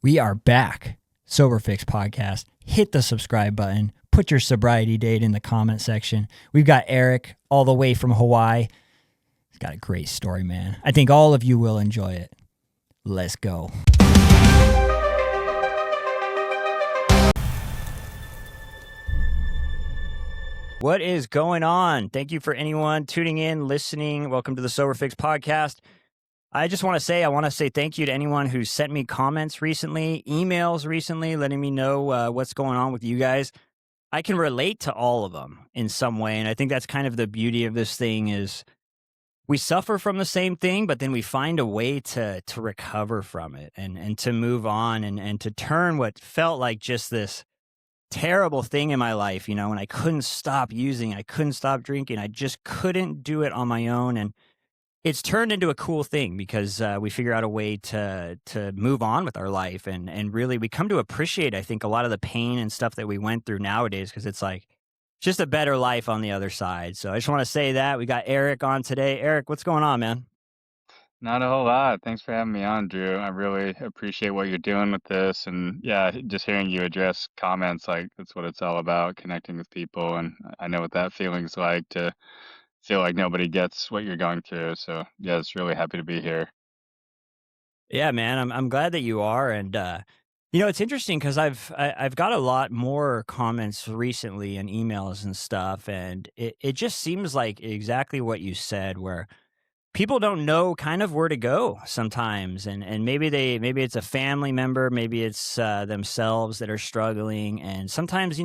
We are back. Sober Fix Podcast. Hit the subscribe button. Put your sobriety date in the comment section. We've got Eric all the way from Hawaii. He's got a great story, man. I think all of you will enjoy it. Let's go. What is going on? Thank you for anyone tuning in, listening. Welcome to the Sober Fix Podcast. I just want to say thank you to anyone who sent me comments recently, emails recently, letting me know what's going on with you guys. I can relate to all of them in some way, and I think that's kind of the beauty of this thing is we suffer from the same thing, but then we find a way to recover from it and to move on and to turn what felt like just this terrible thing in my life, you know, and I couldn't stop using, I couldn't stop drinking, I just couldn't do it on my own, and it's turned into a cool thing because we figure out a way to move on with our life and really we come to appreciate, I think, a lot of the pain and stuff that we went through nowadays because it's like just a better life on the other side. So I just want to say that. We got Eric on today. Eric, what's going on, man? Not a whole lot. Thanks for having me on, Drew. I really appreciate what you're doing with this. And yeah, just hearing you address comments, like that's what it's all about, connecting with people. And I know what that feeling's like to feel like nobody gets what you're going through. So yeah, it's really happy to be here. Yeah, man, I'm glad that you are, and you know, it's interesting because I've got a lot more comments recently and emails and stuff, and it just seems like exactly what you said, where people don't know kind of where to go sometimes, and maybe it's a family member, maybe it's themselves that are struggling, and sometimes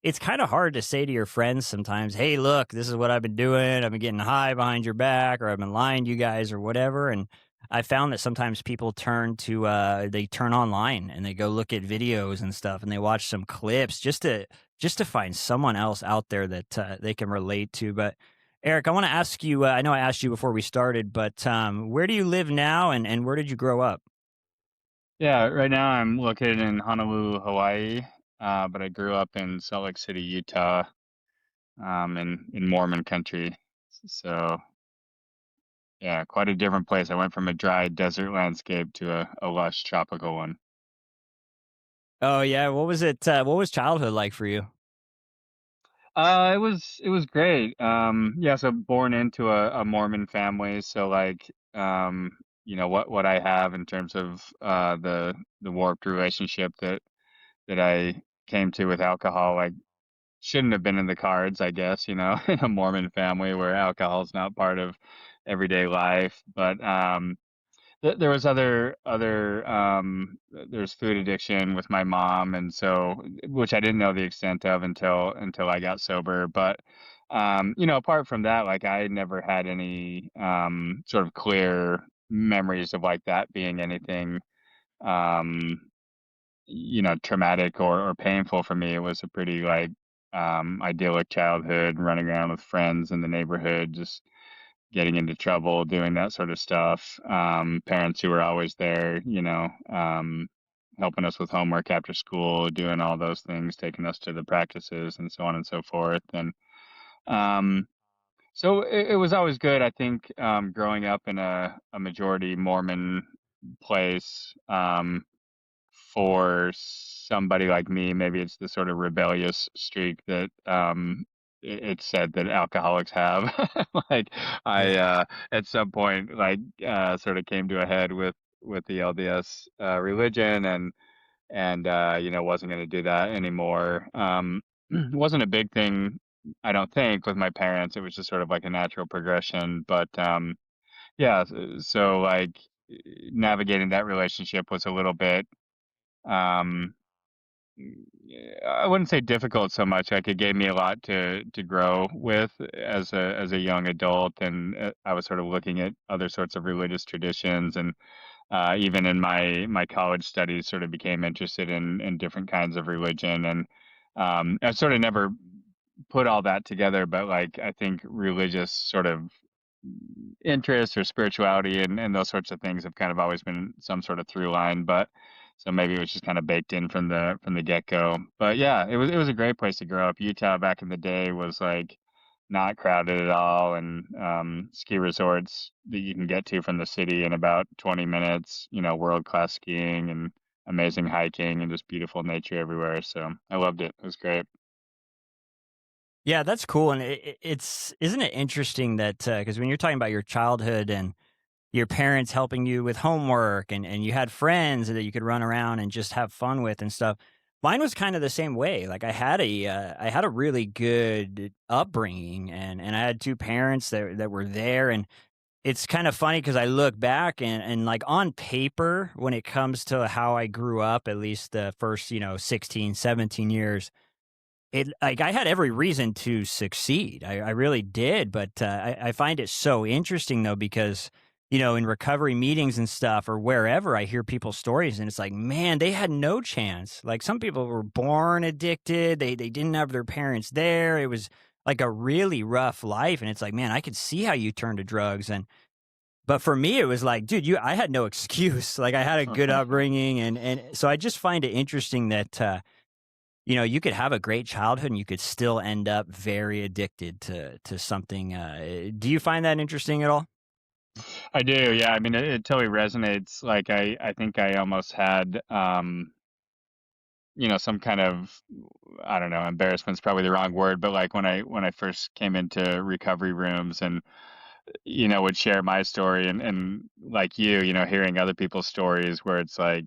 it's kind of hard to say to your friends sometimes, hey, look, this is what I've been doing, I've been getting high behind your back, or I've been lying to you guys or whatever. And I found that sometimes people they turn online and they go look at videos and stuff, and they watch some clips just to find someone else out there that they can relate to. But Eric, I want to ask you, I know I asked you before we started, but where do you live now and where did you grow up? Yeah, right now I'm located in Honolulu, Hawaii, but I grew up in Salt Lake City, Utah, in Mormon country. So yeah, quite a different place. I went from a dry desert landscape to a lush tropical one. Oh yeah, what was it? What was childhood like for you? It was great. Yeah, so born into a Mormon family, so like what I have in terms of the warped relationship that I came to with alcohol, like shouldn't have been in the cards, I guess, in a Mormon family where alcohol's not part of everyday life. But there was there's food addiction with my mom, and so which I didn't know the extent of until I got sober. But apart from that, like I never had any sort of clear memories of like that being anything um traumatic or painful for me. It was a pretty like idyllic childhood, running around with friends in the neighborhood, just getting into trouble, doing that sort of stuff. Parents who were always there, helping us with homework after school, doing all those things, taking us to the practices and so on and so forth. And um, so it was always good. I think growing up in a majority Mormon place, for somebody like me, maybe it's the sort of rebellious streak that it's said that alcoholics have. Like I Yeah. at some point like sort of came to a head with the LDS religion and wasn't going to do that anymore. It wasn't a big thing, I don't think, with my parents. It was just sort of like a natural progression. But yeah, so like navigating that relationship was a little bit um, I wouldn't say difficult so much. Like it gave me a lot to grow with as a young adult, and I was sort of looking at other sorts of religious traditions, and even in my college studies, sort of became interested in different kinds of religion, and I sort of never put all that together, but like I think religious sort of interests or spirituality and those sorts of things have kind of always been some sort of through line. But so maybe it was just kind of baked in from the get-go. But yeah, it was a great place to grow up. Utah back in the day was like not crowded at all, and ski resorts that you can get to from the city in about 20 minutes, world-class skiing, and amazing hiking and just beautiful nature everywhere. So I loved it. It was great. Yeah, that's cool, and it's isn't it interesting that because when you're talking about your childhood and your parents helping you with homework and you had friends that you could run around and just have fun with and stuff. Mine was kind of the same way. Like I had a really good upbringing and I had two parents that were there and it's kind of funny because I look back and like on paper when it comes to how I grew up, at least the first, 16, 17 years, it like, I had every reason to succeed. I really did, but, I find it so interesting, though, because, in recovery meetings and stuff or wherever, I hear people's stories, and it's like, man, they had no chance. Like, some people were born addicted, they didn't have their parents there, it was, like, a really rough life, and it's like, man, I could see how you turned to drugs, and but for me, it was like, dude, I had no excuse. Like, I had a good upbringing, and so I just find it interesting that, you could have a great childhood and you could still end up very addicted to something. Do you find that interesting at all? I do. Yeah. I mean, it totally resonates. Like I think I almost had, some kind of, I don't know, embarrassment's probably the wrong word, but like when I first came into recovery rooms and would share my story and like hearing other people's stories where it's like,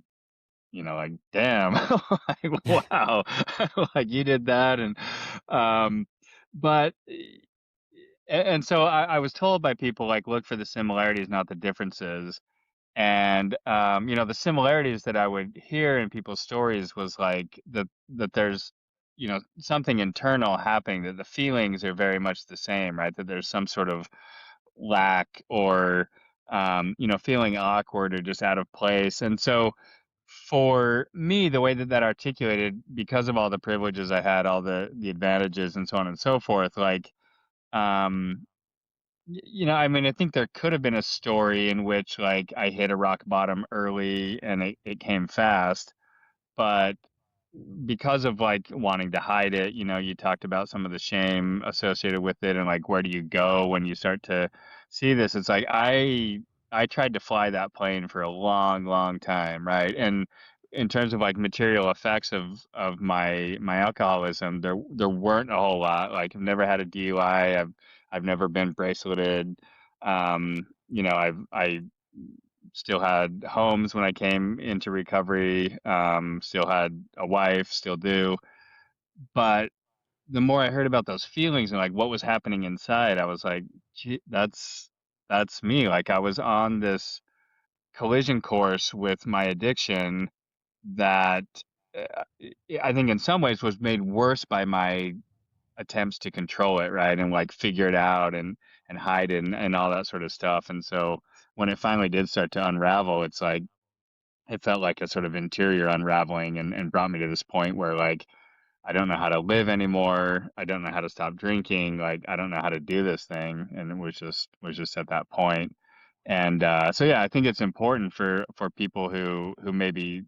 like, damn, like, wow, like you did that. Um, but, and so I was told by people like, look for the similarities, not the differences. And, the similarities that I would hear in people's stories was like that there's, something internal happening, that the feelings are very much the same, right? That there's some sort of lack or, feeling awkward or just out of place. And so for me, the way that that articulated, because of all the privileges I had, all the advantages and so on and so forth, like, um, I mean, I think there could have been a story in which like I hit a rock bottom early and it came fast, but because of like wanting to hide it, you talked about some of the shame associated with it and like where do you go when you start to see this? It's like I tried to fly that plane for a long, long time, right? And in terms of like material effects of my alcoholism, there weren't a whole lot. Like I've never had a DUI, I've never been braceleted. I still had homes when I came into recovery, still had a wife, still do. But the more I heard about those feelings and like what was happening inside, I was like, "Gee, that's me." Like I was on this collision course with my addiction that uh, I think in some ways was made worse by my attempts to control it, right? And like figure it out and hide it and all that sort of stuff. And so when it finally did start to unravel, it's like it felt like a sort of interior unraveling and brought me to this point where like I don't know how to live anymore. I don't know how to stop drinking. Like I don't know how to do this thing. And it was just at that point. And so yeah, I think it's important for people who may be,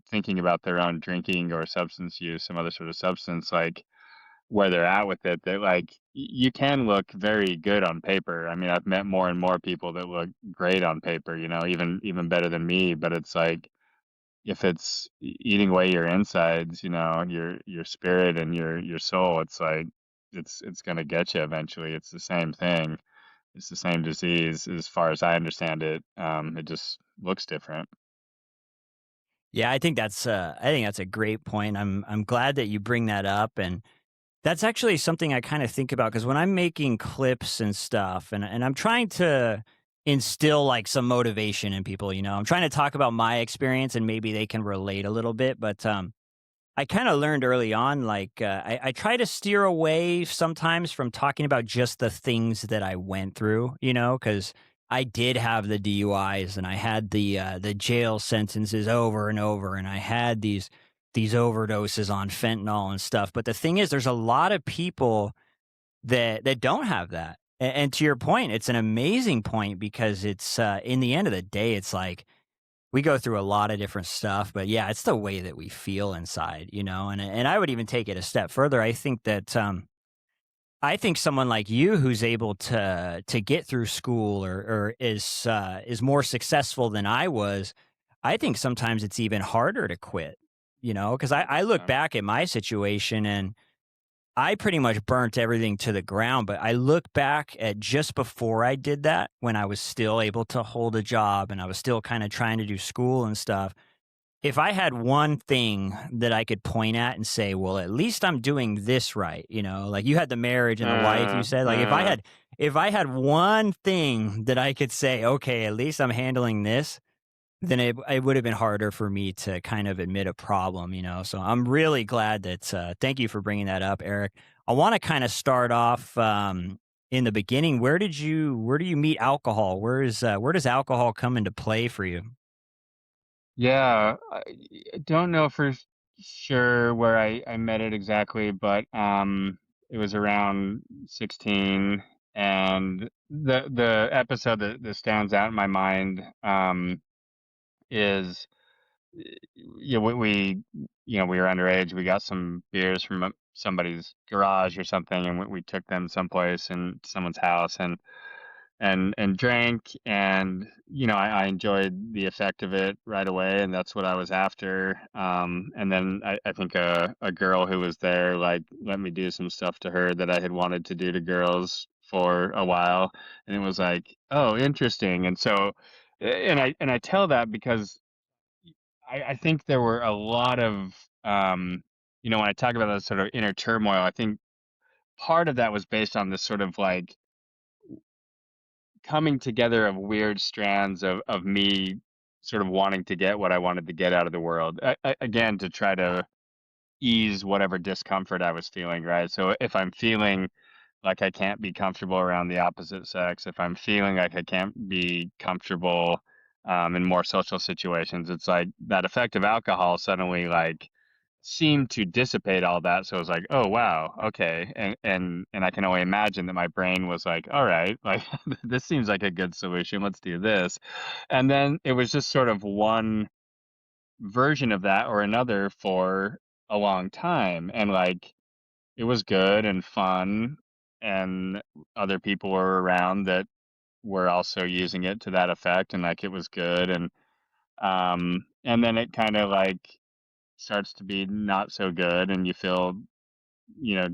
thinking about their own drinking or substance use, some other sort of substance, like where they're at with it, that like you can look very good on paper. I mean, I've met more and more people that look great on paper, even better than me, but it's like if it's eating away your insides, your spirit and your soul, it's like it's going to get you eventually. It's the same thing. It's the same disease as far as I understand it. It just looks different. Yeah, I think that's a great point. I'm glad that you bring that up, and that's actually something I kind of think about because when I'm making clips and stuff, and I'm trying to instill like some motivation in people, I'm trying to talk about my experience and maybe they can relate a little bit, but I kind of learned early on, like, I try to steer away sometimes from talking about just the things that I went through, because I did have the DUIs and I had the jail sentences over and over, and I had these overdoses on fentanyl and stuff. But the thing is, there's a lot of people that don't have that. And to your point, it's an amazing point because it's in the end of the day, it's like we go through a lot of different stuff, but yeah, it's the way that we feel inside, and I would even take it a step further. I think that I think someone like you who's able to get through school or is more successful than I was. I think sometimes it's even harder to quit, because I look Yeah. back at my situation and I pretty much burnt everything to the ground. But I look back at just before I did that, when I was still able to hold a job and I was still kind of trying to do school and stuff. If I had one thing that I could point at and say, well, at least I'm doing this right, like you had the marriage and the wife, you Uh, said, like uh, if I had one thing that I could say, okay, at least I'm handling this, then it would have been harder for me to kind of admit a problem, So I'm really glad that, thank you for bringing that up, Eric. I want to kind of start off, in the beginning. Where do you meet alcohol? Where does alcohol come into play for you? yeah, I don't know for sure where I met it exactly, but it was around 16, and the episode that stands out in my mind is yeah, we were underage. We got some beers from somebody's garage or something, and we took them someplace in someone's house and drank, and I enjoyed the effect of it right away, and that's what I was after. And then I think a girl who was there like let me do some stuff to her that I had wanted to do to girls for a while, and it was like, oh, interesting. And so, and I tell that because I think there were a lot of, when I talk about that sort of inner turmoil, I think part of that was based on this sort of like coming together of weird strands of me sort of wanting to get what I wanted to get out of the world. Again, to try to ease whatever discomfort I was feeling, right? So if I'm feeling like I can't be comfortable around the opposite sex, if I'm feeling like I can't be comfortable in more social situations, it's like that effect of alcohol suddenly like seemed to dissipate all that. So it was like, oh wow, okay, and I can only imagine that my brain was like, all right, like this seems like a good solution. Let's do this, and then it was just sort of one version of that or another for a long time, and like it was good and fun, and other people were around that were also using it to that effect, and like it was good, and then it kind of like starts to be not so good, and you feel,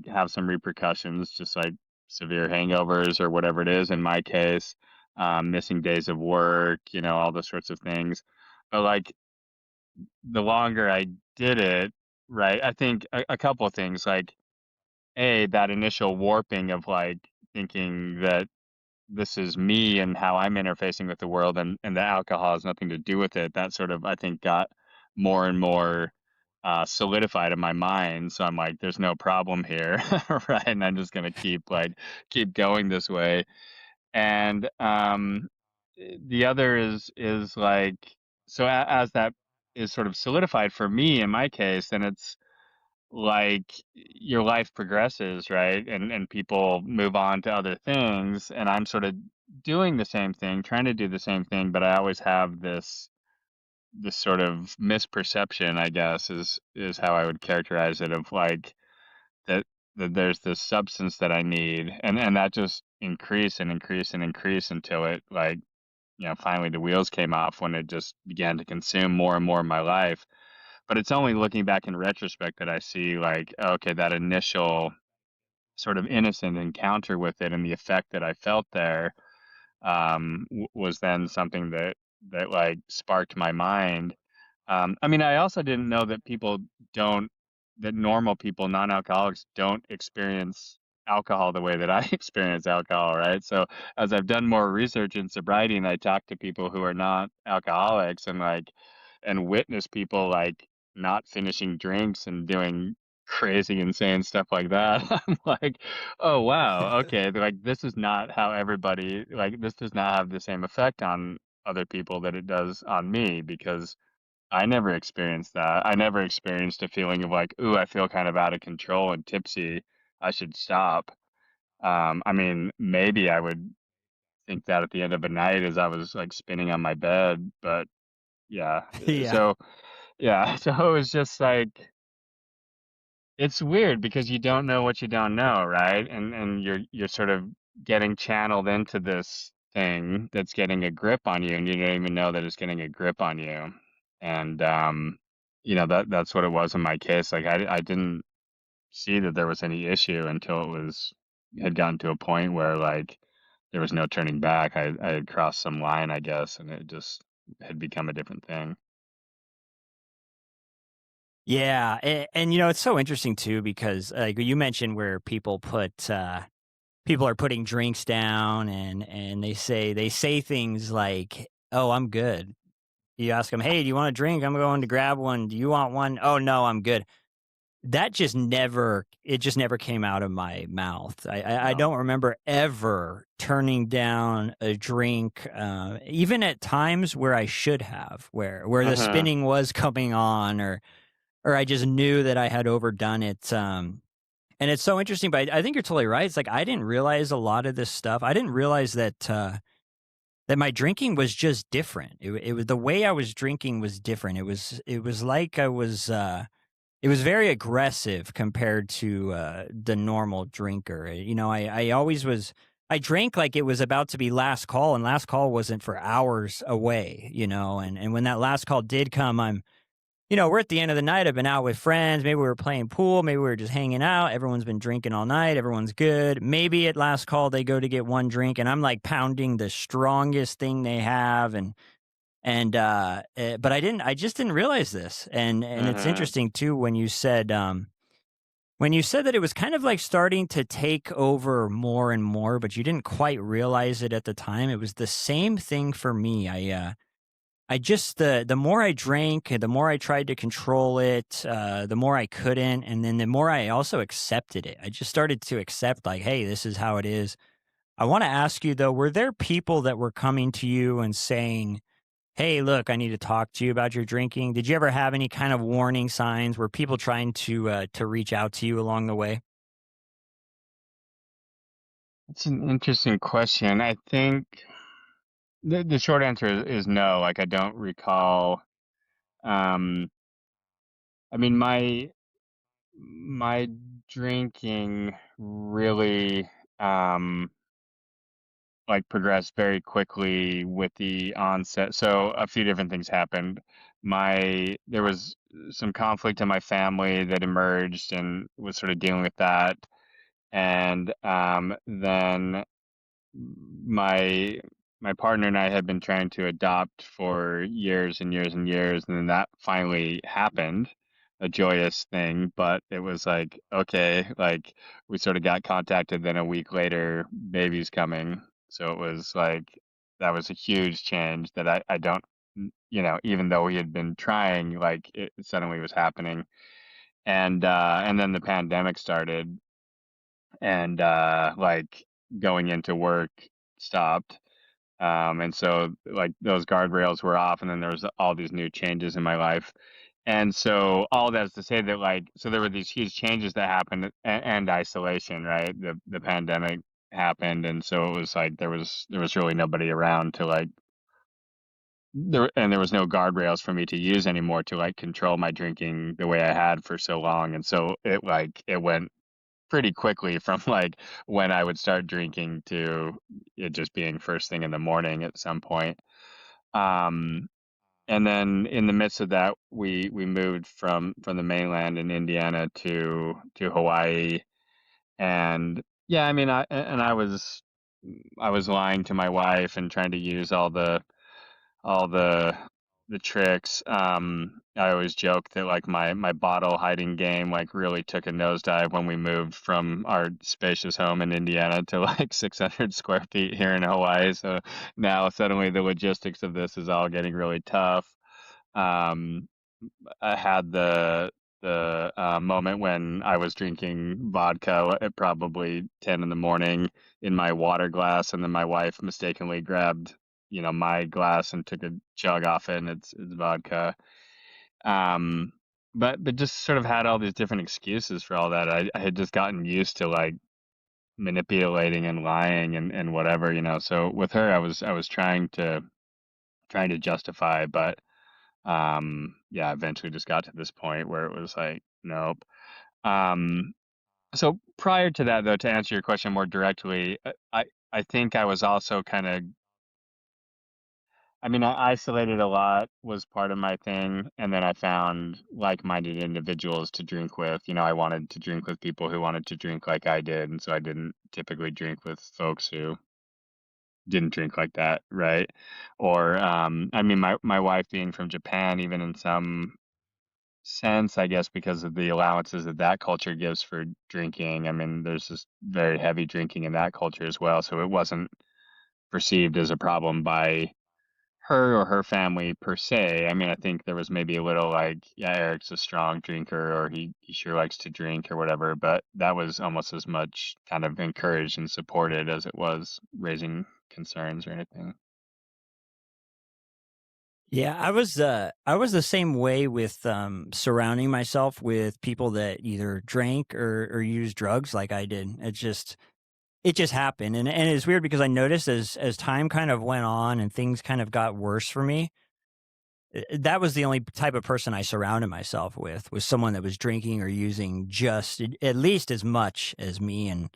have some repercussions, just like severe hangovers or whatever it is in my case, missing days of work, all those sorts of things. But like the longer I did it, right, I think a couple of things, like that initial warping of like thinking that this is me and how I'm interfacing with the world, and the alcohol has nothing to do with it. That sort of, I think, got more and more solidified in my mind. So I'm like, there's no problem here, right? And I'm just gonna keep going this way. And the other is like, so as that is sort of solidified for me in my case, then it's like your life progresses, right? And people move on to other things, and I'm sort of doing the same thing, trying to do the same thing, but I always have this sort of misperception, I guess, is how I would characterize it, of like that that there's this substance that I need, and that just increase and increase and increase until it like, finally the wheels came off when it just began to consume more and more of my life. But it's only looking back in retrospect that I see like, okay, that initial sort of innocent encounter with it and the effect that I felt there was then something that like sparked my mind. I mean, I also didn't know that don't, that normal people, non-alcoholics, don't experience alcohol the way that I experience alcohol, right? So as I've done more research in sobriety and I talk to people who are not alcoholics and like, and witness people like not finishing drinks and doing crazy, insane stuff like that, I'm like, oh wow, okay, like this is not how everybody, like this does not have the same effect on other people that it does on me, because I never experienced that. I never experienced a feeling of like, ooh, I feel kind of out of control and tipsy. I should stop. I mean, maybe I would think that at the end of a night as I was like spinning on my bed, but yeah. Yeah. So yeah, so it was just like it's weird because you don't know what you don't know, right? And you're sort of getting channeled into this thing that's getting a grip on you, and you don't even know that it's getting a grip on you. and that's what it was in my case. Like I didn't see that there was any issue until it was had gotten to a point where like there was no turning back. I had crossed some line, I guess, and it just had become a different thing. Yeah, and it's so interesting too because like you mentioned where people are putting drinks down and they say things like, "Oh, I'm good." You ask them, "Hey, do you want a drink? I'm going to grab one. Do you want one?" "Oh, no, I'm good." That just never came out of my mouth. I No. don't remember ever turning down a drink, even at times where I should have, where the Uh-huh. spinning was coming on, or I just knew that I had overdone it. And it's so interesting, but I think you're totally right. It's like I didn't realize a lot of this stuff. I didn't realize that my drinking was just different. It was the way I was drinking was different. It was like it was very aggressive compared to the normal drinker. I always was. I drank like it was about to be last call, and last call wasn't for hours away. And when that last call did come, we're at the end of the night. I've been out with friends. Maybe we were playing pool. Maybe we were just hanging out. Everyone's been drinking all night. Everyone's good. Maybe at last call they go to get one drink, and I'm like pounding the strongest thing they have, but I just didn't realize this, and it's Uh-huh. interesting too when you said that it was kind of like starting to take over more and more, but you didn't quite realize it at the time. It was the same thing for me. I just the more I drank, the more I tried to control it, the more I couldn't, and then the more I also accepted it. I just started to accept, like, hey, this is how it is. I want to ask you though, were there people that were coming to you and saying, "Hey, look, I need to talk to you about your drinking"? Did you ever have any kind of warning signs? Were people trying to reach out to you along the way? It's an interesting question. I think the short answer is no. Like I don't recall. Um, I mean, my drinking really like progressed very quickly with the onset. So a few different things happened. There was some conflict in my family that emerged and was sort of dealing with that. And then my my partner and I had been trying to adopt for years and years and years, and then that finally happened, a joyous thing. But it was like, okay, like we sort of got contacted, then a week later, baby's coming. So it was like that was a huge change that I don't, even though we had been trying, like it suddenly was happening. And then the pandemic started, and like going into work stopped, and so like those guardrails were off, and then there was all these new changes in my life. And so all that's to say that like so there were these huge changes that happened, and isolation, right? The pandemic happened, and so it was like there was really nobody around to like there was no guardrails for me to use anymore to like control my drinking the way I had for so long. And so it went pretty quickly from like when I would start drinking to it just being first thing in the morning at some point. Um, and then in the midst of that, we moved from the mainland in Indiana to Hawaii. And yeah, I mean, I was lying to my wife and trying to use all the tricks. I always joke that like my bottle hiding game like really took a nosedive when we moved from our spacious home in Indiana to like 600 square feet here in Hawaii. So now suddenly the logistics of this is all getting really tough. Um, I had the moment when I was drinking vodka at probably 10 in the morning in my water glass, and then my wife mistakenly grabbed, my glass and took a chug off it, and it's vodka. Um, but just sort of had all these different excuses for all that. I had just gotten used to like manipulating and lying and whatever, So with her, I was trying to justify, but yeah, eventually just got to this point where it was like, nope. Um, so prior to that, though, to answer your question more directly, I think I was also kind of I mean, I isolated a lot was part of my thing, and then I found like-minded individuals to drink with. You know, I wanted to drink with people who wanted to drink like I did, and so I didn't typically drink with folks who didn't drink like that, right? Or, I mean, my wife being from Japan, even in some sense, I guess, because of the allowances that that culture gives for drinking. I mean, there's this very heavy drinking in that culture as well, so it wasn't perceived as a problem by her or her family per se. I mean, I think there was maybe a little like, yeah, Eric's a strong drinker or he sure likes to drink or whatever, but that was almost as much kind of encouraged and supported as it was raising concerns or anything. Yeah, I was the same way with surrounding myself with people that either drank or used drugs like I did. It just happened, and it's weird because I noticed as time kind of went on and things kind of got worse for me. That was the only type of person I surrounded myself with, was someone that was drinking or using just at least as much as me. And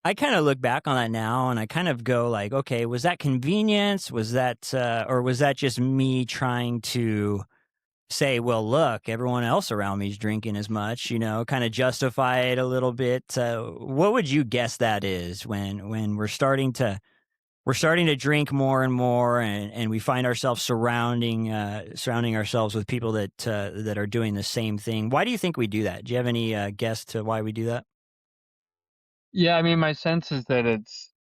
I kind of look back on that now and I kind of go like, okay, was that convenience? Was that, or was that just me trying to say, well, look, everyone else around me is drinking as much, kind of justify it a little bit. What would you guess that is when we're starting to drink more and more, and we find ourselves surrounding ourselves with people that are doing the same thing? Why do you think we do that? Do you have any guess to why we do that? Yeah, I mean, my sense is that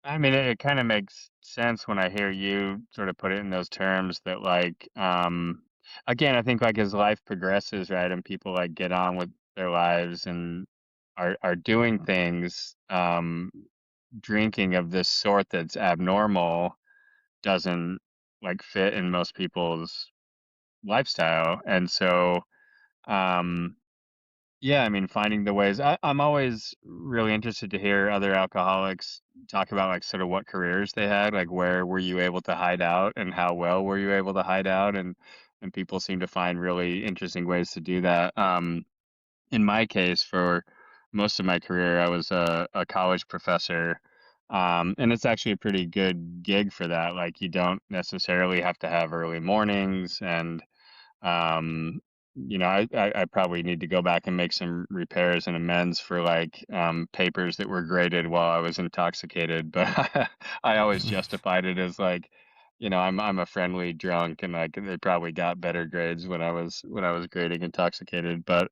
I mean, it kind of makes sense when I hear you sort of put it in those terms that like, again, I think like as life progresses, right, and people like get on with their lives and are doing things, drinking of this sort that's abnormal doesn't like fit in most people's lifestyle. And so, um, yeah, I mean, finding the ways. I'm always really interested to hear other alcoholics talk about like sort of what careers they had, like where were you able to hide out and how well were you able to hide out, and people seem to find really interesting ways to do that. In my case, for most of my career, I was a college professor, and it's actually a pretty good gig for that. Like you don't necessarily have to have early mornings and um, I probably need to go back and make some repairs and amends for like papers that were graded while I was intoxicated. But I always justified it as like, I'm a friendly drunk and like they probably got better grades when I was grading intoxicated. But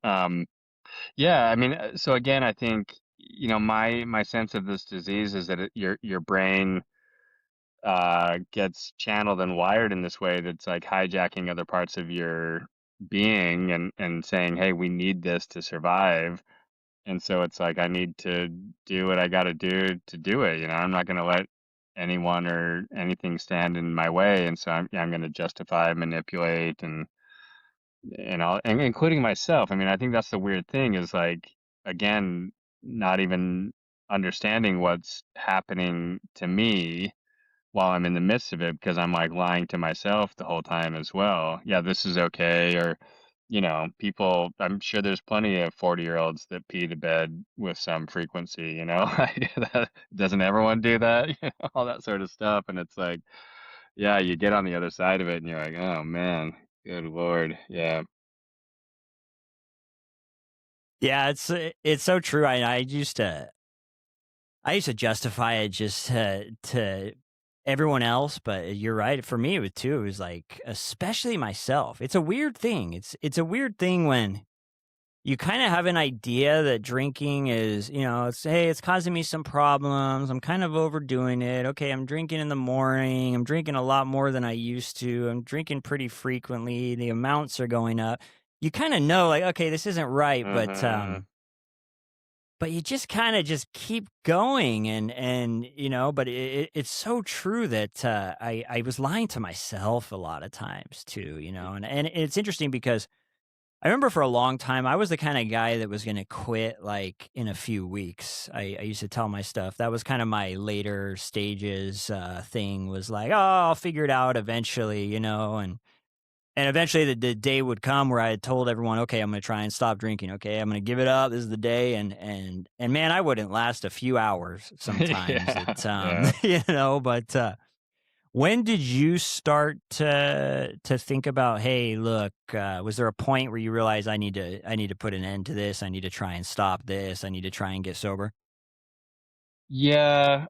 yeah, I mean, so again, I think my sense of this disease is that your brain gets channeled and wired in this way that's like hijacking other parts of your being and saying, "Hey, we need this to survive." And so it's like I need to do what I got to do it. I'm not going to let anyone or anything stand in my way. And so I'm going to justify, manipulate, and all, and including myself. I mean, I think that's the weird thing is like again, not even understanding what's happening to me while I'm in the midst of it because I'm like lying to myself the whole time as well. Yeah, this is okay. Or, people, I'm sure there's plenty of 40-year-olds that pee to bed with some frequency, doesn't everyone do that? All that sort of stuff. And it's like, yeah, you get on the other side of it and you're like, oh man, good Lord. Yeah. Yeah, it's so true. I used to justify it just to everyone else, but you're right. For me, it was like, especially myself. It's a weird thing. It's a weird thing when you kind of have an idea that drinking is, it's, hey, it's causing me some problems. I'm kind of overdoing it. Okay, I'm drinking in the morning. I'm drinking a lot more than I used to. I'm drinking pretty frequently. The amounts are going up. You kind of know, like, okay, this isn't right, Mm-hmm. but you just kind of just keep going, and but it's so true that I was lying to myself a lot of times too, and it's interesting because I remember for a long time, I was the kind of guy that was going to quit like in a few weeks. I used to tell my stuff. That was kind of my later stages thing, was like, oh, I'll figure it out eventually, and eventually the day would come where I had told everyone, okay, I'm going to try and stop drinking. Okay, I'm going to give it up. This is the day. And man, I wouldn't last a few hours sometimes. Yeah. Yeah. But When did you start to think about, hey, look, was there a point where you realized I need to put an end to this? I need to try and stop this. I need to try and get sober. Yeah,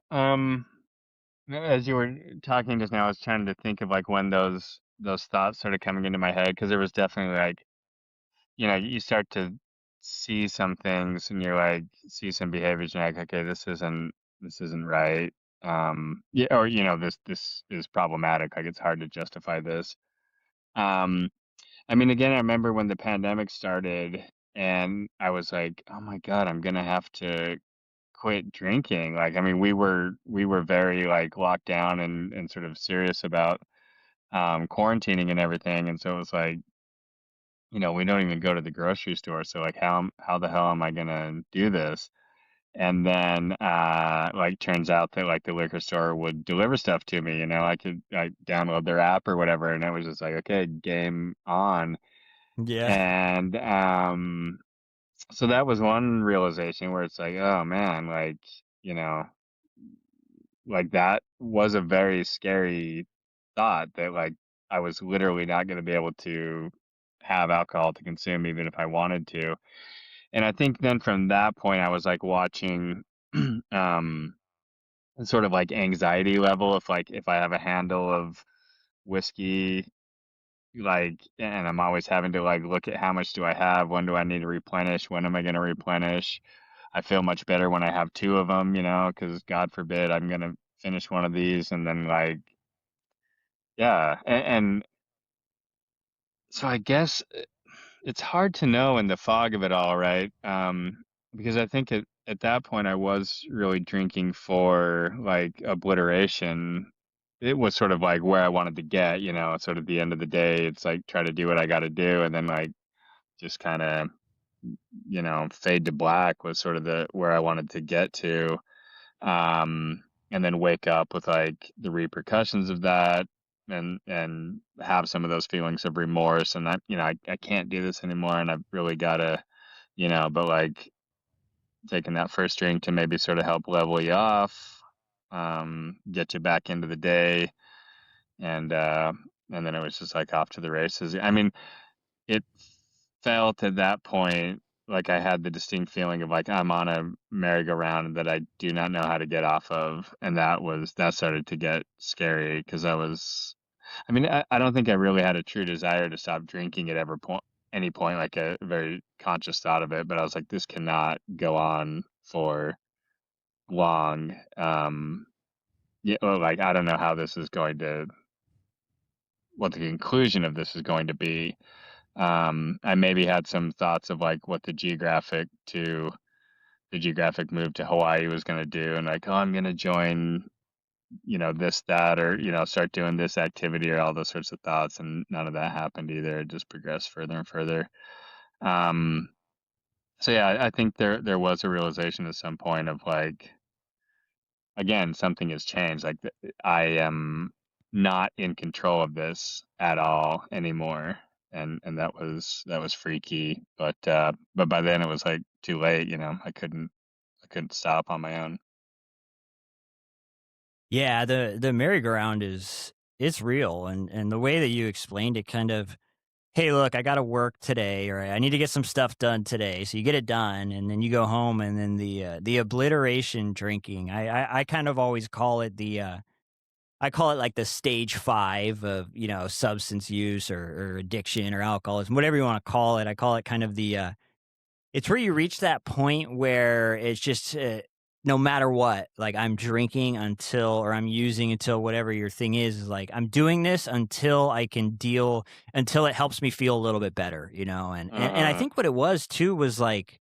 as you were talking just now, I was trying to think of, like, when those thoughts started coming into my head because there was definitely, like, you start to see some things and you're like see some behaviors and you're like, okay, this isn't right. Yeah, or this is problematic. Like it's hard to justify this. Um, I mean, again, I remember when the pandemic started and I was like, oh my God, I'm gonna have to quit drinking. Like, I mean, we were very like locked down and sort of serious about quarantining and everything. And so it was like, we don't even go to the grocery store, so, like, how the hell am I gonna do this? And then, like, turns out that, like, the liquor store would deliver stuff to me, I could, like, download their app or whatever, and it was just like, "Okay, game on." Yeah. And, so that was one realization where it's like, "Oh, man," you know, that was a very scary thought that, like, I was literally not gonna be able to have alcohol to consume even if I wanted to. And I think then from that point, I was like watching, um, sort of like anxiety level. If I have a handle of whiskey, and I'm always having to like look at how much do I have, when do I need to replenish, when am I going to replenish? I feel much better when I have two of them, because God forbid I'm going to finish one of these and then yeah, and so I guess it's hard to know in the fog of it all, right? Because I think at that point I was really drinking for like obliteration. It was sort of like where I wanted to get, sort of the end of the day. It's like try to do what I got to do, and then like just kind of, fade to black was sort of the where I wanted to get to. And then wake up with like the repercussions of that and have some of those feelings of remorse and I can't do this anymore and I've really got to but like taking that first drink to maybe sort of help level you off, get you back into the day and uh and then it was just like off to the races. I mean, it felt at that point like I had the distinct feeling of like I'm on a merry-go-round that I do not know how to get off of, and that started to get scary because I mean, I don't think I really had a true desire to stop drinking at any point, like a very conscious thought of it, but I was like, this cannot go on for long. Yeah, well, like I don't know how this is going to, what the conclusion of this is going to be. I maybe had some thoughts of like what the geographic move to Hawaii was going to do, and like, oh, I'm going to join, this, that, or start doing this activity or all those sorts of thoughts, and none of that happened either. It just progressed further and further. Um, so yeah, I think there was a realization at some point of like, again, something has changed. Like I am not in control of this at all anymore. And that was freaky. But by then it was like too late, I couldn't stop on my own. Yeah, the merry-go-round is it's real, and the way that you explained it kind of, "Hey, look, I gotta work today," or "I need to get some stuff done today." So you get it done, and then you go home, and then the obliteration drinking, I kind of always call it I call it like the stage 5 of, substance use or addiction or alcoholism, whatever you wanna call it. I call it kind of it's where you reach that point where it's just, no matter what, like, I'm drinking until or I'm using until whatever your thing is like, I'm doing this until I can deal until it helps me feel a little bit better, and I Uh-huh. think what it was too was, like,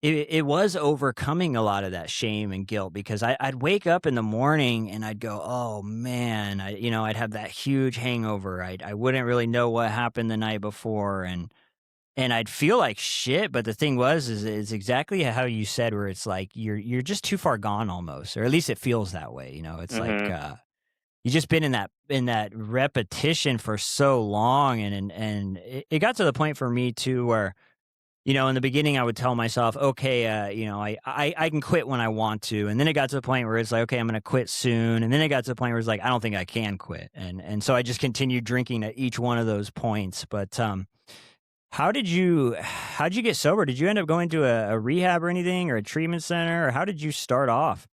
it was overcoming a lot of that shame and guilt because I'd wake up in the morning and I'd go, "Oh, man," I'd have that huge hangover. I wouldn't really know what happened the night before, and I'd feel like shit, but the thing is exactly how you said where it's like you're just too far gone almost, or at least it feels that way, It's like, Mhm. you just been in that repetition for so long, and it got to the point for me too where In the beginning, I would tell myself, okay, I can quit when I want to. And then it got to the point where it's like, okay, I'm going to quit soon. And then it got to the point where it's like, I don't think I can quit. And so I just continued drinking at each one of those points. But, how did you get sober? Did you end up going to a rehab or anything or a treatment center, or how did you start off?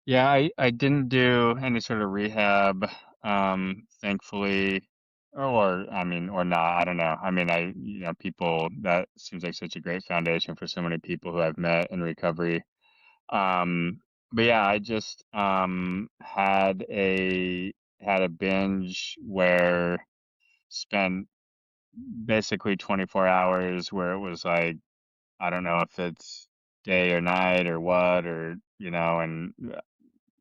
Yeah, I didn't do any sort of rehab, thankfully, or I mean, or not. I don't know. I mean, people, that seems like such a great foundation for so many people who I've met in recovery. But yeah, I just had a binge where spent basically 24 hours where it was like, I don't know if it's day or night or what, or and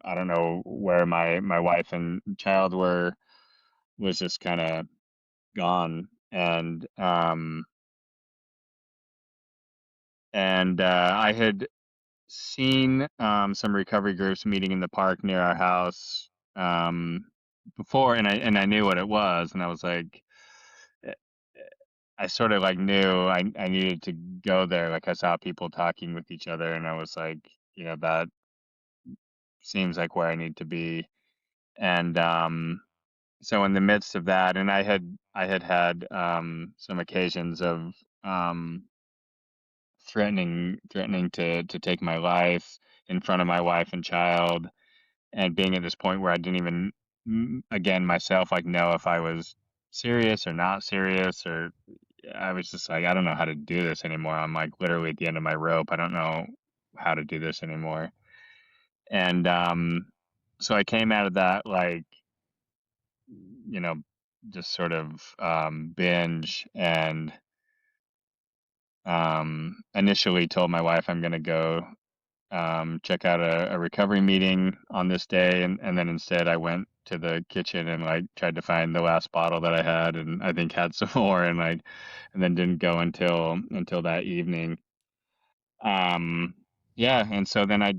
I don't know where my wife and child was just kind of gone. And I had seen some recovery groups meeting in the park near our house before, and I knew what it was, and I was like, eh, I sort of like knew I needed to go there. Like I saw people talking with each other, and I was like, that seems like where I need to be. And so in the midst of that, and I had some occasions of um, threatening to take my life in front of my wife and child, and being at this point where I didn't even again myself like know if I was serious or not serious, or I was just like, I don't know how to do this anymore. I'm like literally at the end of my rope. I don't know how to do this anymore. And so I came out of that like, you know, just sort of binge, and initially told my wife I'm going to go check out a recovery meeting on this day. And then instead I went to the kitchen and like tried to find the last bottle that I had, and I think had some more, and then didn't go until that evening. Um, yeah. And so then I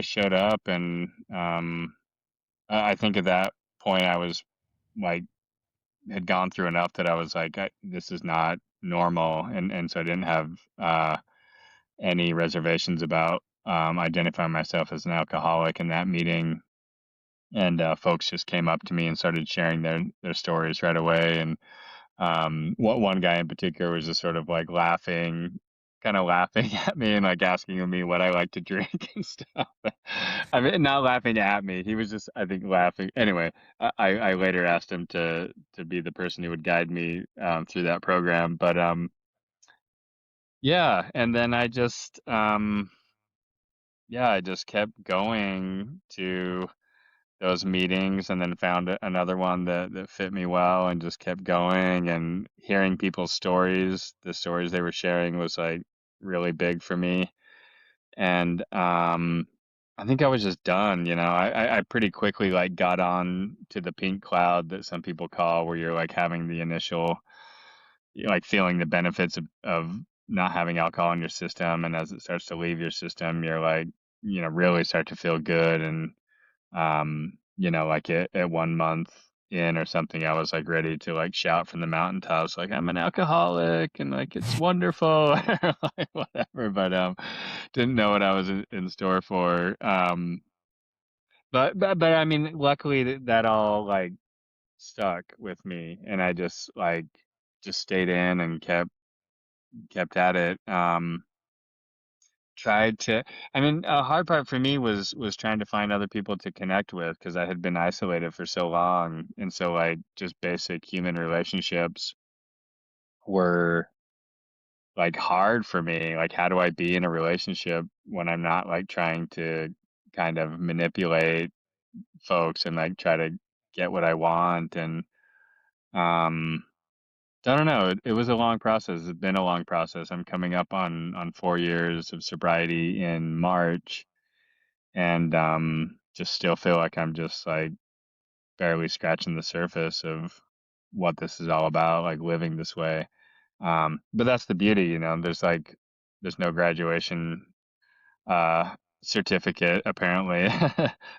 showed up, and I think at that point I was like, had gone through enough that I was like, this is not normal. And so I didn't have any reservations about identifying myself as an alcoholic in that meeting. And folks just came up to me and started sharing their stories right away. And what one guy in particular was just sort of like kind of laughing at me and like asking me what I like to drink and stuff. I mean, not laughing at me. He was just, I think, laughing. Anyway, I later asked him to be the person who would guide me through that program. But yeah, and then I just kept going to those meetings, and then found another one that fit me well, and just kept going, and hearing people's stories. The stories they were sharing was like really big for me. And I think I was just done. I pretty quickly like got on to the pink cloud that some people call, where you're like having the initial, like feeling the benefits of not having alcohol in your system, and as it starts to leave your system, you're like, really start to feel good. And like at 1 month in or something, I was like ready to like shout from the mountaintops, like I'm an alcoholic and like it's wonderful, or like whatever. But didn't know what I was in store for. But I mean, luckily that all like stuck with me, and I just stayed in and kept at it. Tried to, I mean, a hard part for me was trying to find other people to connect with, because I had been isolated for so long. And so like just basic human relationships were like hard for me. Like, how do I be in a relationship when I'm not like trying to kind of manipulate folks and like try to get what I want? And um I don't know. It was a long process. It's been a long process. I'm coming up on 4 years of sobriety in March, and just still feel like I'm just like barely scratching the surface of what this is all about, like living this way. But that's the beauty, there's no graduation uh certificate apparently,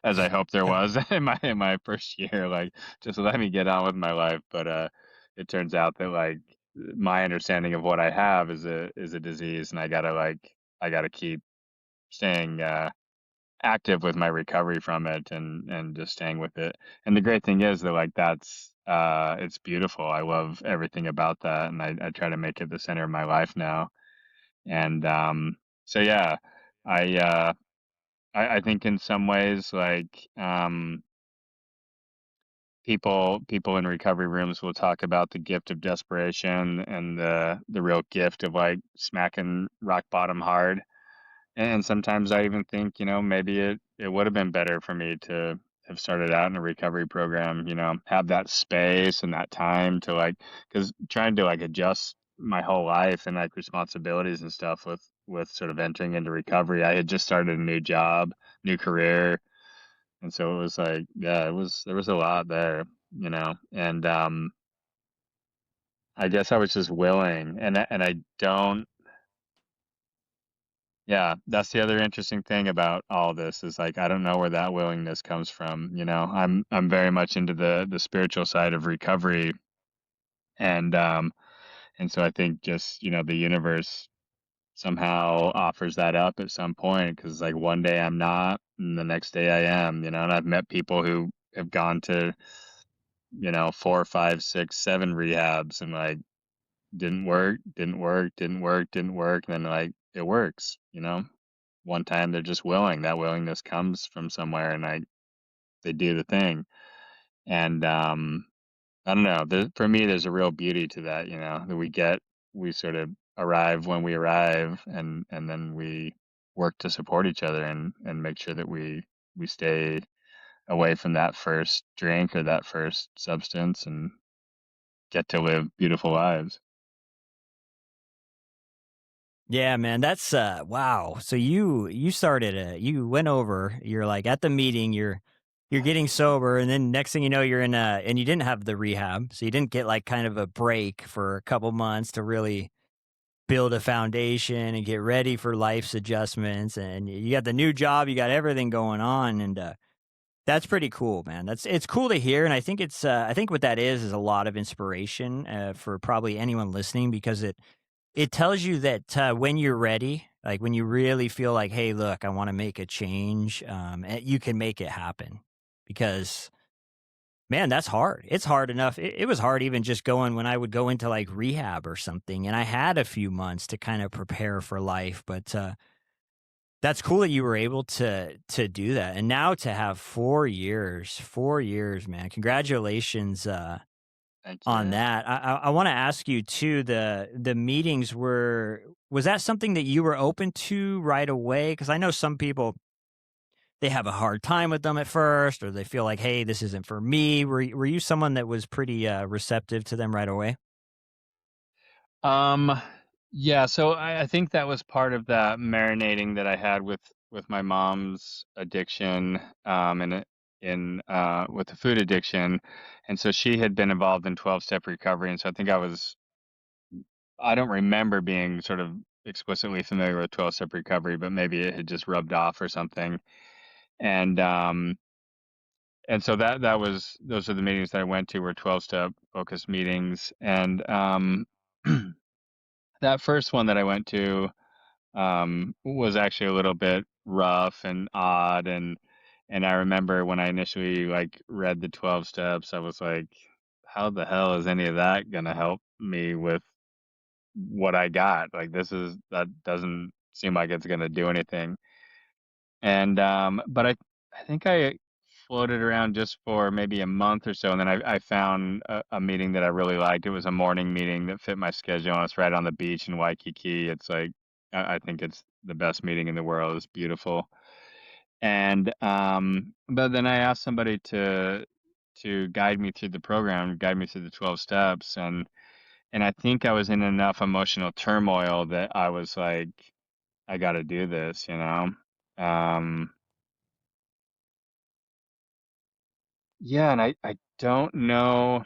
as I hope there was in my first year. Like, just let me get on with my life. But it turns out that like my understanding of what I have is a disease, and I gotta keep staying active with my recovery from it, and just staying with it. And the great thing is that like that's it's beautiful. I love everything about that, and I try to make it the center of my life now. And so yeah, I uh I think in some ways like people in recovery rooms will talk about the gift of desperation and the real gift of like smacking rock bottom hard. And sometimes I even think, maybe it would have been better for me to have started out in a recovery program, have that space and that time to like, because trying to like adjust my whole life and like responsibilities and stuff with sort of entering into recovery. I had just started a new job, new career, and so it was like, yeah, there was a lot there, and I guess I was just willing, and I don't. Yeah, that's the other interesting thing about all this is like I don't know where that willingness comes from. I'm very much into the spiritual side of recovery, and and so I think just the universe somehow offers that up at some point because like one day I'm not, and the next day I am. And I've met people who have gone to 4, 5, 6, 7 rehabs and like didn't work, didn't work, didn't work, didn't work, and then like it works. One time they're just willing. That willingness comes from somewhere, and they do the thing. And I don't know. For me, there's a real beauty to that. That we sort of arrive when we arrive, and then we work to support each other and make sure that we stay away from that first drink or that first substance and get to live beautiful lives. Yeah, man, that's wow. So you started you went over, you're like at the meeting, you're getting sober, and then next thing you know you're in and you didn't have the rehab. So you didn't get like kind of a break for a couple months to really build a foundation and get ready for life's adjustments, and you got the new job, you got everything going on, and that's pretty cool, man. It's cool to hear, and I think what that is a lot of inspiration for probably anyone listening because it tells you that, when you're ready, like, when you really feel like, "Hey, look, I wanna make a change," you can make it happen. Because, man, that's hard. It's hard enough it was hard even just going when I would go into, like, rehab or something, and I had a few months to kinda prepare for life, but, that's cool that you were able to do that, and now to have 4 years, man. Congratulations, Thank on you. that. I wanna ask you too, the meetings was that something that you were open to right away? Because I know some people, they have a hard time with them at first, or they feel like, "Hey, this isn't for me." Were you someone that was pretty, receptive to them right away? Um, yeah, so I think that was part of that marinating that I had with my mom's addiction, with the food addiction, and so she had been involved in 12-step recovery, and so I think I don't remember being sort of explicitly familiar with 12-step recovery, but maybe it had just rubbed off or something, and so that was those are the meetings that I went to were 12-step focused meetings, and that first one that I went to was actually a little bit rough and odd, and I remember when I initially like read the 12 steps, I was like, how the hell is any of that gonna help me with what I got? Like that doesn't seem like it's gonna do anything. And but I think I floated around just for maybe a month or so, and then I found a meeting that I really liked. It was a morning meeting that fit my schedule, and it's right on the beach in Waikiki. It's like I think it's the best meeting in the world. It's beautiful. And but then I asked somebody to guide me through the program, guide me through the 12 steps, and I think I was in enough emotional turmoil that I was like, I got to do this. Um, Yeah, and I don't know.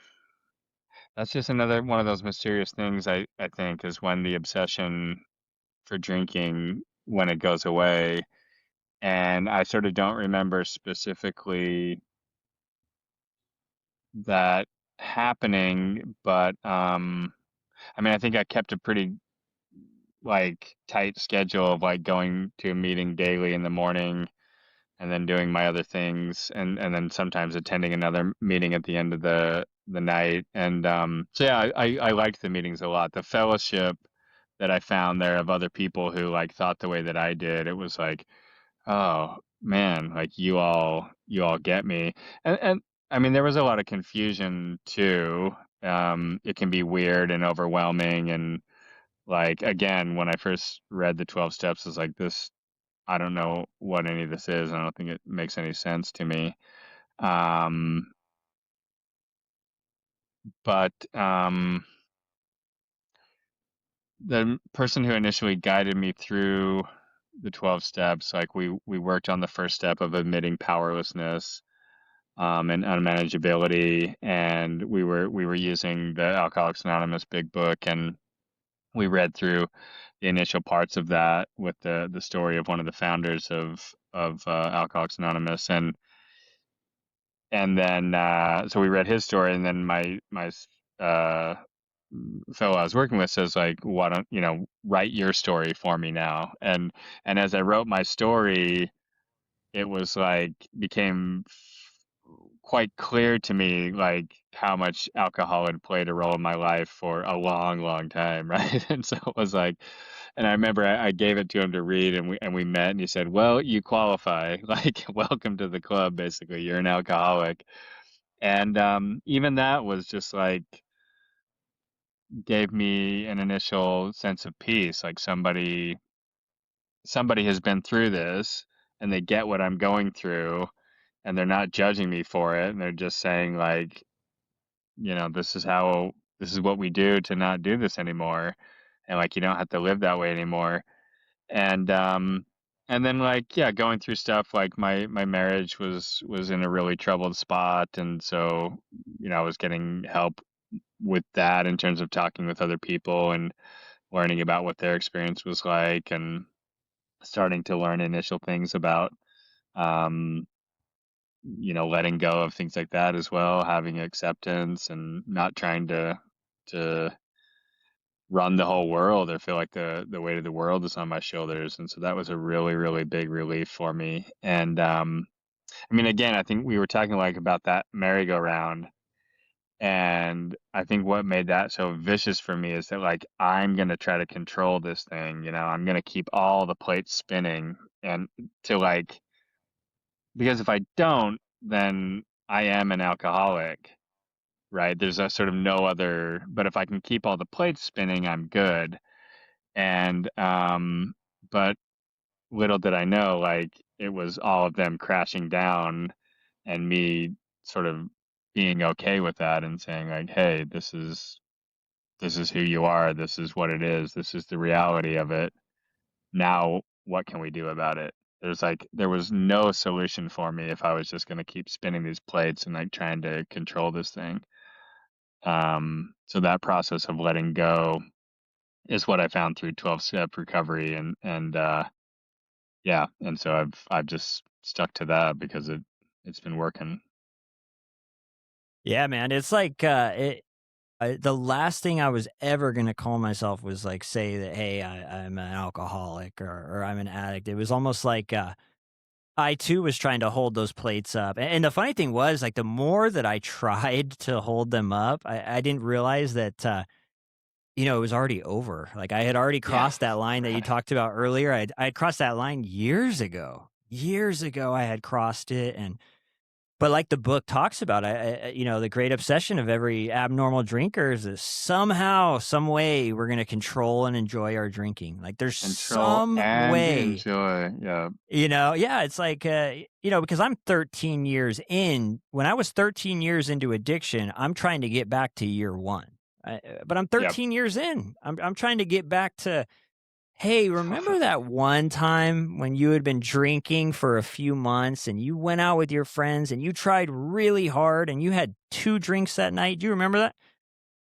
That's just another one of those mysterious things I think is when the obsession for drinking when it goes away. And I sort of don't remember specifically that happening, but I mean, I think I kept a pretty like tight schedule of like going to a meeting daily in the morning and then doing my other things and then sometimes attending another meeting at the end of the night. And so yeah, I liked the meetings a lot. The fellowship that I found there of other people who like thought the way that I did, it was like, oh man, like you all get me. And I mean there was a lot of confusion too. It can be weird and overwhelming and like again, when I first read the 12 steps, I was like this I don't know what any of this is. I don't think it makes any sense to me. Um, but the person who initially guided me through the 12 steps, like we worked on the first step of admitting powerlessness and unmanageability, and we were using the Alcoholics Anonymous big book, and we read through the initial parts of that with the story of one of the founders of Alcoholics Anonymous, and then so we read his story, and then my uh fellow I was working with says like, why don't write your story for me now? And as I wrote my story, it was like became quite clear to me like how much alcohol had played a role in my life for a long, long time, right? And so it was like, and I remember I gave it to him to read, and we met, and he said, "Well, you qualify. Like, welcome to the club. Basically, you're an alcoholic." And even that was just like gave me an initial sense of peace. Like somebody has been through this, and they get what I'm going through, and they're not judging me for it, and they're just saying like, this is what we do to not do this anymore, and like you don't have to live that way anymore. And then like yeah, going through stuff like my marriage was in a really troubled spot, and so I was getting help with that in terms of talking with other people and learning about what their experience was like, and starting to learn initial things about um letting go of things like that as well, having acceptance and not trying to run the whole world or feel like the weight of the world is on my shoulders. And so that was a really, really big relief for me. And I mean, again, I think we were talking like about that merry-go-round. And I think what made that so vicious for me is that like I'm gonna try to control this thing, I'm gonna keep all the plates spinning and to like because if I don't, then I am an alcoholic, right? There's a sort of no other, but if I can keep all the plates spinning, I'm good. And but little did I know, like it was all of them crashing down and me sort of being okay with that and saying like, hey, this is who you are, this is what it is, this is the reality of it. Now what can we do about it? There was no solution for me if I was just going to keep spinning these plates and like trying to control this thing. So that process of letting go is what I found through 12-step recovery, and yeah, and so I've just stuck to that because it's been working. Yeah, man. It's like the last thing I was ever gonna call myself was like say that, hey, I'm an alcoholic or I'm an addict. It was almost like I too was trying to hold those plates up. And the funny thing was, like, the more that I tried to hold them up, I didn't realize that it was already over. Like I had already Yeah, crossed that line that you right. talked about earlier. I had crossed that line years ago. Years ago I had crossed it. And but like the book talks about, the great obsession of every abnormal drinker is that somehow, some way, we're going to control and enjoy our drinking. Like there's Control some and way, enjoy. Yeah, yeah, it's like, because I'm 13 years in. When I was 13 years into addiction, I'm trying to get back to year one. But I'm yep. 13 years in. I'm trying to get back to, hey, remember that one time when you had been drinking for a few months and you went out with your friends and you tried really hard and you had 2 drinks that night? Do you remember that?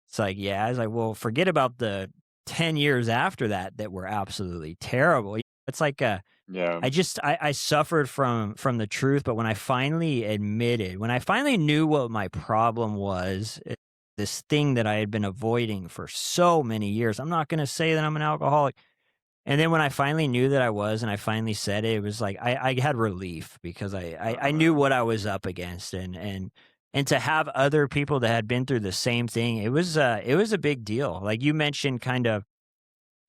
It's like, yeah. I was like, well, forget about the 10 years after that were absolutely terrible. It's like, Yeah, I suffered from the truth, but when I finally knew what my problem was, this thing that I had been avoiding for so many years. I'm not going to say that I'm an alcoholic. And then when I finally knew that I was, and I finally said it, it was like I had relief because I knew what I was up against, and to have other people that had been through the same thing, it was a big deal. Like you mentioned, kind of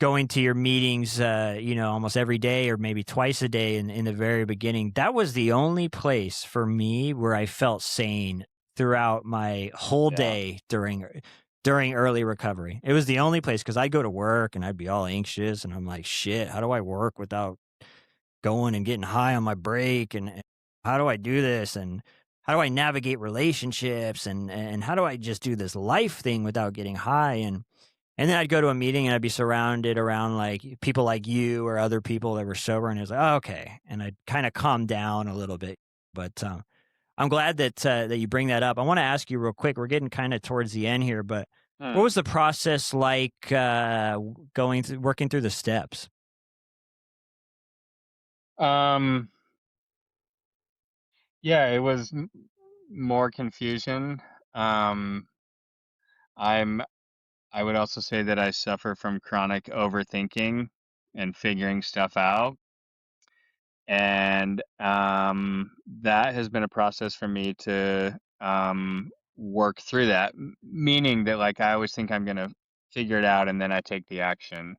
going to your meetings, almost every day or maybe twice a day in the very beginning. That was the only place for me where I felt sane throughout my whole Yeah. day during early recovery. It was the only place because I'd go to work and I'd be all anxious and I'm like, shit, how do I work without going and getting high on my break? And how do I do this? And how do I navigate relationships? And how do I just do this life thing without getting high? And then I'd go to a meeting and I'd be surrounded around like people like you or other people that were sober, and it was like, oh, okay. And I'd kind of calm down a little bit. But I'm glad that you bring that up. I want to ask you real quick. We're getting kind of towards the end here, but what Hmm. was the process like working through the steps? Um, yeah, it was more confusion. Um, I'm I would also say that I suffer from chronic overthinking and figuring stuff out. And that has been a process for me to work through that, meaning that like I always think I'm going to figure it out and then I take the action.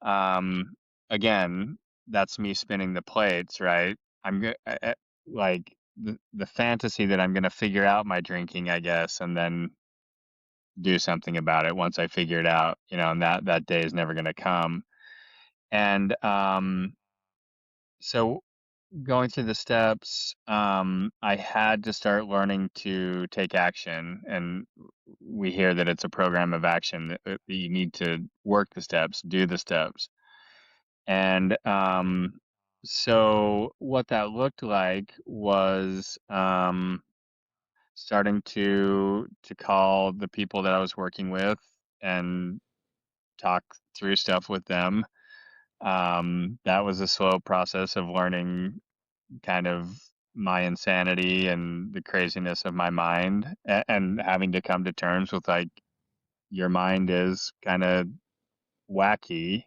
Um, Again, that's me spinning the plates, right? I'm good. Like the fantasy that I'm going to figure out my drinking, I guess, and then do something about it once I figure it out, and that day is never going to come. And so going through the steps, I had to start learning to take action. And we hear that it's a program of action, that you need to work the steps, do the steps. And so what that looked like was starting to call the people that I was working with and talk through stuff with them. That was a slow process of learning kind of my insanity and the craziness of my mind, and having to come to terms with like your mind is kind of wacky,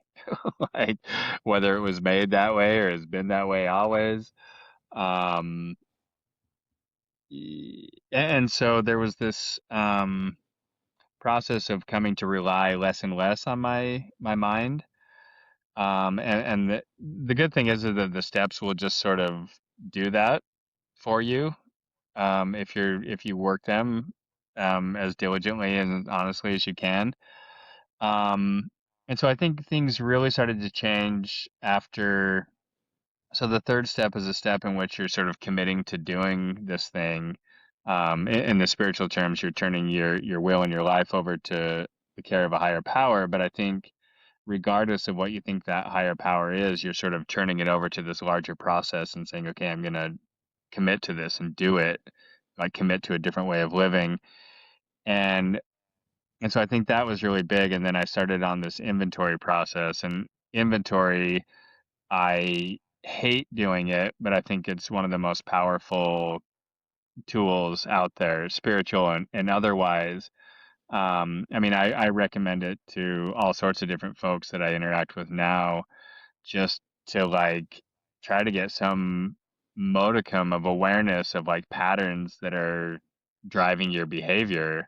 like whether it was made that way or has been that way always. Um, and so there was this process of coming to rely less and less on my mind. And the good thing is that the steps will just sort of do that for you, if you work them as diligently and honestly as you can. Um, and so I think things really started to change after. So the third step is a step in which you're sort of committing to doing this thing. In the spiritual terms, you're turning your will and your life over to the care of a higher power. But I think regardless of what you think that higher power is, you're sort of turning it over to this larger process and saying, okay, I'm going to commit to this and do it, like commit to a different way of living. And and so I think that was really big. And then I started on this inventory process, and inventory, I hate doing it, but I think it's one of the most powerful tools out there, spiritual and otherwise. I mean, I recommend it to all sorts of different folks that I interact with now, just to like try to get some modicum of awareness of like patterns that are driving your behavior.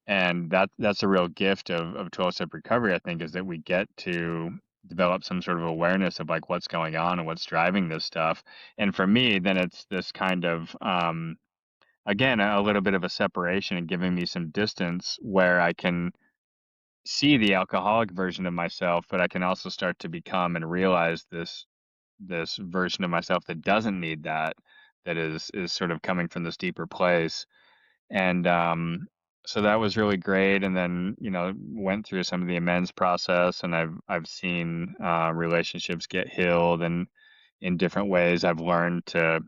And that's a real gift of 12-step recovery, I think, is that we get to develop some sort of awareness of like what's going on and what's driving this stuff. And for me, then it's this kind of again, a little bit of a separation and giving me some distance where I can see the alcoholic version of myself, but I can also start to become and realize this version of myself that doesn't need that, that is sort of coming from this deeper place. And so that was really great. And then went through some of the amends process, and I've seen relationships get healed, and in different ways I've learned to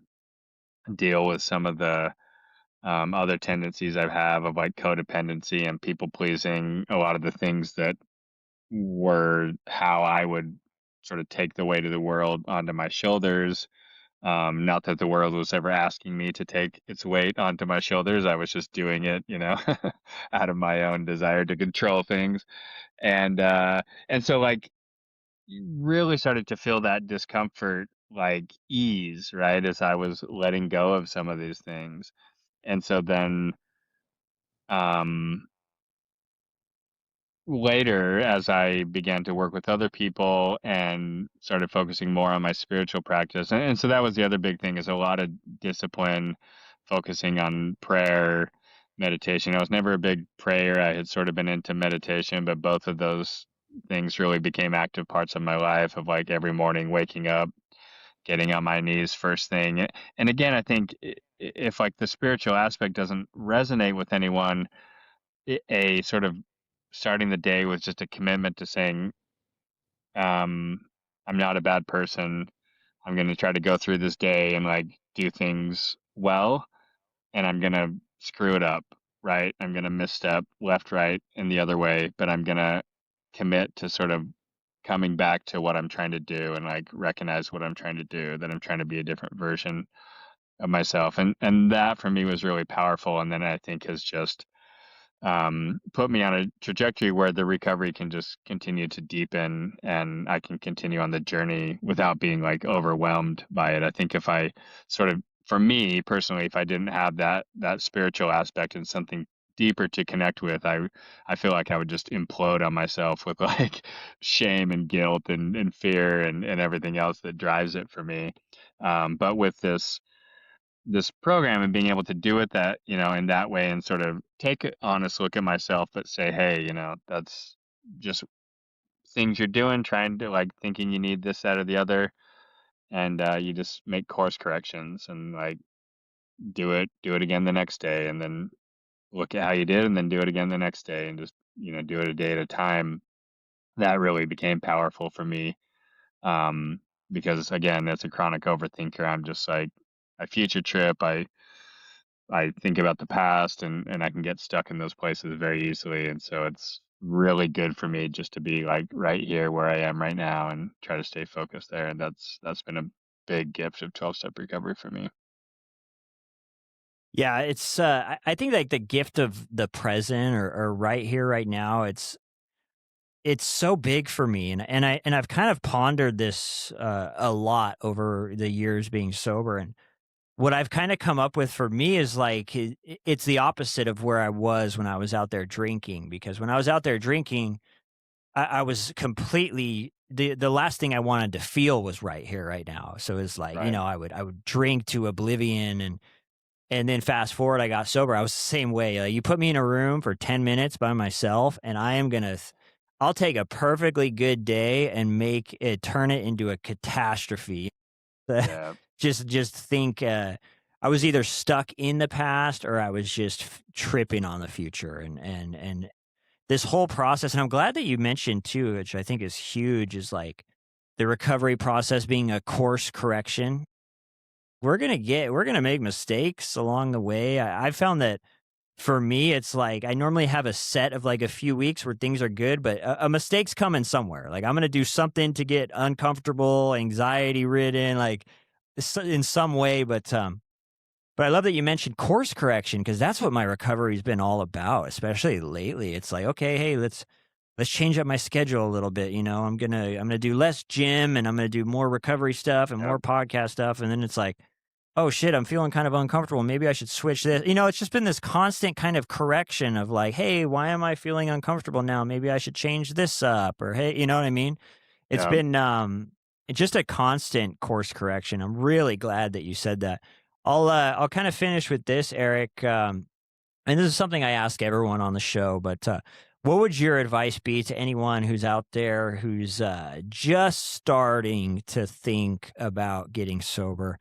deal with some of the other tendencies I have of like codependency and people pleasing, a lot of the things that were how I would sort of take the weight of the world onto my shoulders. Not that the world was ever asking me to take its weight onto my shoulders. I was just doing it, out of my own desire to control things. And so like you really started to feel that discomfort like ease, right, as I was letting go of some of these things. And so then um later, as I began to work with other people and started focusing more on my spiritual practice, and so that was the other big thing, is a lot of discipline, focusing on prayer, meditation. I was never a big prayer. I had sort of been into meditation, but both of those things really became active parts of my life, of like every morning waking up, getting on my knees first thing. And again, I think if like the spiritual aspect doesn't resonate with anyone, a sort of starting the day with just a commitment to saying, um, I'm not a bad person. I'm going to try to go through this day and like do things well, and I'm going to screw it up, right? I'm going to misstep left, right, and the other way, but I'm going to commit to sort of coming back to what I'm trying to do and like recognize what I'm trying to do, that I'm trying to be a different version of myself. And that for me was really powerful. And then I think has just put me on a trajectory where the recovery can just continue to deepen, and I can continue on the journey without being like overwhelmed by it. I think if I sort of, for me personally, if I didn't have that spiritual aspect and something deeper to connect with, I feel like I would just implode on myself with like shame and guilt and fear and everything else that drives it for me. But with this program and being able to do it that, in that way, and sort of take an honest look at myself, but say, hey, that's just things you're doing, trying to like thinking you need this, that, or the other. And you just make course corrections and like do it again the next day, and then look at how you did, and then do it again the next day, and just, do it a day at a time. That really became powerful for me. Um, because again, as a chronic overthinker, I'm just like, I future trip. I think about the past, and I can get stuck in those places very easily. And so it's really good for me just to be like right here where I am right now and try to stay focused there. And that's been a big gift of 12-step recovery for me. Yeah, it's I think like the gift of the present, or right here, right now, it's so big for me, and I've kind of pondered this a lot over the years being sober. And what I've kind of come up with for me is like it's the opposite of where I was when I was out there drinking. Because when I was out there drinking, I was completely, the last thing I wanted to feel was right here, right now. So it's like, Right. I would drink to oblivion, and then fast forward, I got sober. I was the same way. You put me in a room for 10 minutes by myself, and I'll take a perfectly good day and make it, turn it into a catastrophe. Yeah. Just think, I was either stuck in the past, or I was just tripping on the future. And this whole process, and I'm glad that you mentioned too, which I think is huge, is like the recovery process being a course correction. We're gonna make mistakes along the way. I found that for me, it's like I normally have a set of like a few weeks where things are good, but a mistake's coming somewhere. Like I'm gonna do something to get uncomfortable, anxiety ridden, like in some way. But I love that you mentioned course correction, because that's what my recovery's been all about, especially lately. It's like, okay, hey, let's change up my schedule a little bit. I'm gonna do less gym, and I'm gonna do more recovery stuff and Yep. more podcast stuff. And then it's like, oh shit, I'm feeling kind of uncomfortable. Maybe I should switch this. It's just been this constant kind of correction of like, hey, why am I feeling uncomfortable now? Maybe I should change this up. Or hey, you know what I mean? It's Yeah. been just a constant course correction. I'm really glad that you said that. I'll kind of finish with this, Eric. And this is something I ask everyone on the show, but what would your advice be to anyone who's out there who's just starting to think about getting sober?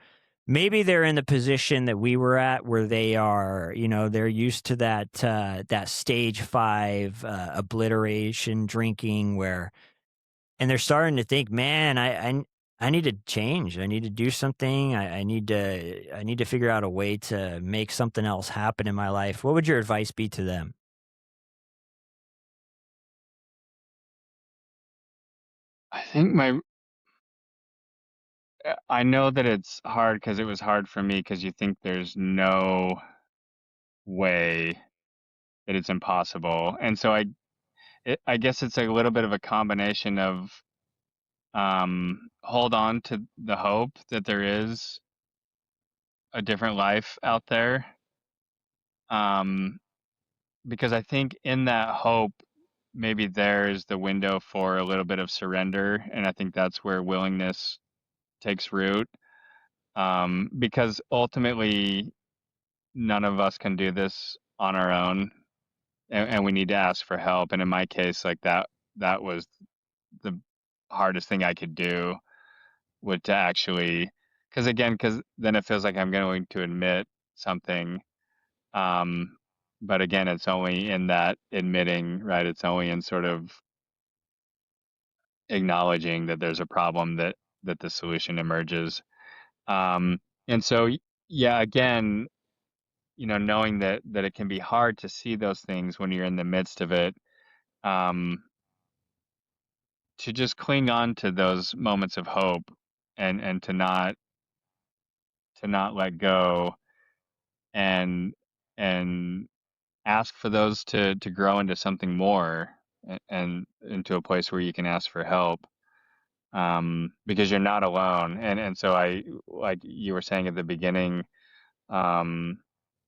Maybe they're in the position that we were at, where they are, they're used to that stage 5 obliteration drinking, and they're starting to think, man, I need to change. I need to do something. I need to figure out a way to make something else happen in my life. What would your advice be to them? I think I know that it's hard because it was hard for me because you think there's no way that it's impossible. And so I guess it's a little bit of a combination of hold on to the hope that there is a different life out there. Um, because I think in that hope, maybe there's the window for a little bit of surrender. And I think that's where willingness takes root. Because ultimately, none of us can do this on our own, and we need to ask for help. And in my case, like that was the hardest thing I could do, would to actually, because then it feels like I'm going to admit something. Um, but again, it's only in that admitting, right? It's only in sort of acknowledging that there's a problem that the solution emerges. Um, and so, yeah, again, knowing that it can be hard to see those things when you're in the midst of it, um, to just cling on to those moments of hope, and to not let go, and and ask for those to grow into something more, and into a place where you can ask for help, because you're not alone. And so, I like you were saying at the beginning, um,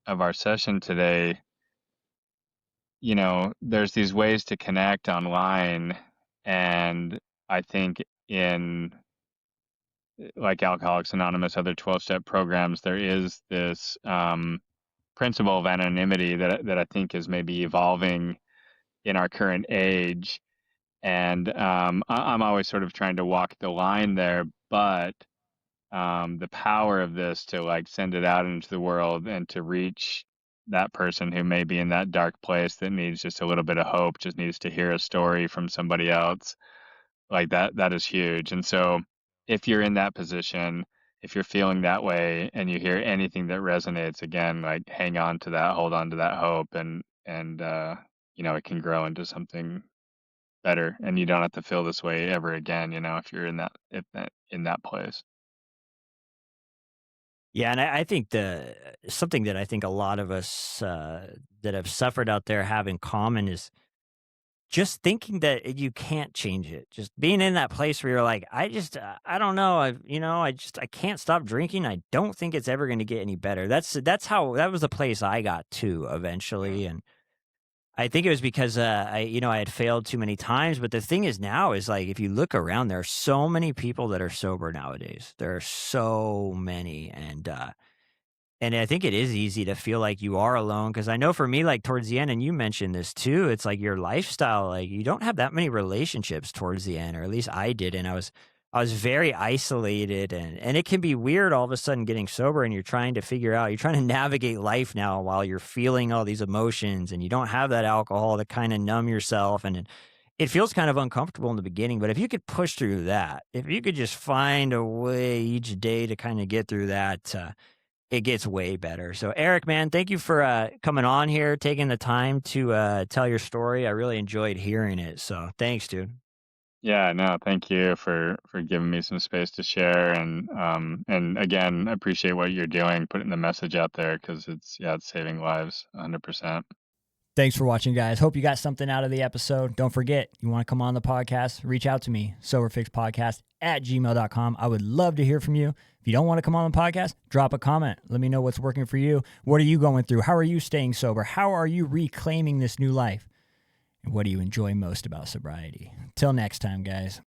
of our session today, there's these ways to connect online. And I think in, like, Alcoholics Anonymous, other 12-step programs, there is this principle of anonymity that I think is maybe evolving in our current age. And I'm always sort of trying to walk the line there, but the power of this to, like, send it out into the world and to reach that person who may be in that dark place, that needs just a little bit of hope, just needs to hear a story from somebody else, like that is huge. And so, if you're in that position, if you're feeling that way and you hear anything that resonates, again, like, hang on to that, hold on to that hope, and it can grow into something better, and you don't have to feel this way ever again, if you're in that place. Yeah, and I think the something that I think a lot of us that have suffered out there have in common is just thinking that you can't change it. Just being in that place where you're like, I don't know, I can't stop drinking. I don't think it's ever going to get any better. That was the place I got to Yeah. eventually, and I think it was because I had failed too many times. But the thing is now is like if you look around, there are so many people that are sober nowadays. There are so many, and I think it is easy to feel like you are alone because I know for me, like towards the end, and you mentioned this too, it's like your lifestyle, like you don't have that many relationships towards the end, or at least I didn't. I was very isolated, and it can be weird all of a sudden getting sober and you're trying to navigate life now while you're feeling all these emotions and you don't have that alcohol to kind of numb yourself. And it feels kind of uncomfortable in the beginning, but if you could push through that, if you could just find a way each day to kind of get through that, it gets way better. So, Eric, man, thank you for coming on here, taking the time to tell your story. I really enjoyed hearing it. So, thanks, dude. Yeah, no, thank you for giving me some space to share, and again, I appreciate what you're doing, putting the message out there, because it's saving lives 100%. Thanks for watching, guys. Hope you got something out of the episode. Don't forget, you want to come on the podcast, reach out to me, soberfixpodcast@gmail.com. I would love to hear from you. If you don't want to come on the podcast, drop a comment. Let me know what's working for you. What are you going through? How are you staying sober? How are you reclaiming this new life? And what do you enjoy most about sobriety? Till next time, guys.